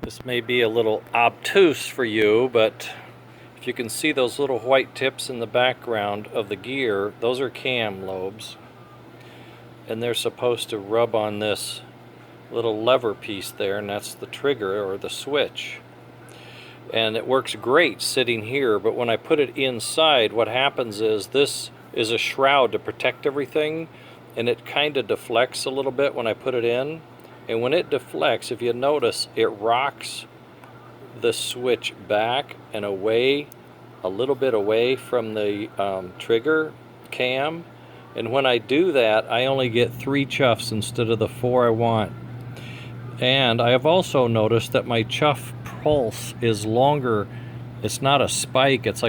This may be a little obtuse for you, but if you can see those little white tips in the background of the gear, those are cam lobes. And they're supposed to rub on this little lever piece there, and that's the trigger or the switch. And it works great sitting here, but when I put it inside, what happens is this is a shroud to protect everything, and it kind of deflects a little bit when I put it in. And when it deflects, if you notice, it rocks the switch back and away, a little bit away from the trigger cam. And when I do that, I only get 3 chuffs instead of the 4 I want. And I have also noticed that my chuff pulse is longer. It's not a spike, it's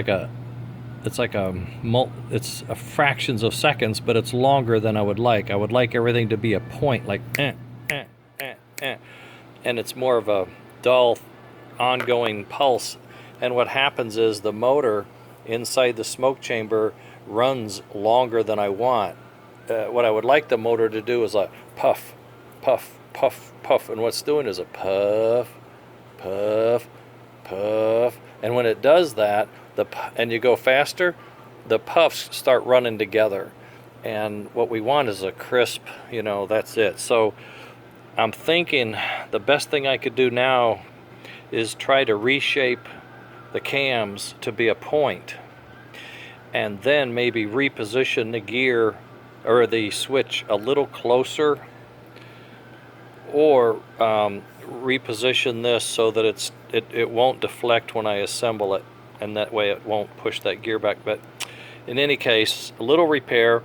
fractions of seconds, but it's longer than I would like. I would like everything to be a point, like and it's more of a dull, ongoing pulse. And what happens is the motor inside the smoke chamber runs longer than I want. What I would like the motor to do is like puff, puff, puff, puff, and what's doing is a puff, puff, puff. And when it does that, and you go faster, the puffs start running together. And what we want is a crisp, that's it. So I'm thinking the best thing I could do now is try to reshape the cams to be a point, and then maybe reposition the gear or the switch a little closer, or reposition this so that it won't deflect when I assemble it, and that way it won't push that gear back. But in any case, a little repair.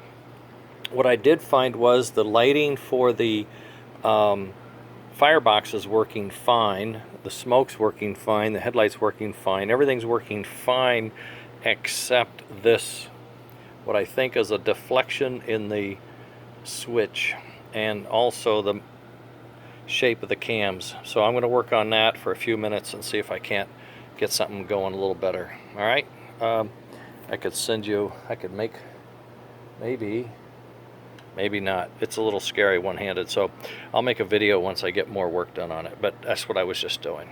What I did find was the lighting for the firebox is working fine, the smoke's working fine, the headlight's working fine, everything's working fine except this, what I think is a deflection in the switch, and also the shape of the cams. So I'm going to work on that for a few minutes and see if I can't get something going a little better. All right, I could make, maybe not. It's a little scary one-handed, so I'll make a video once I get more work done on it, but that's what I was just doing.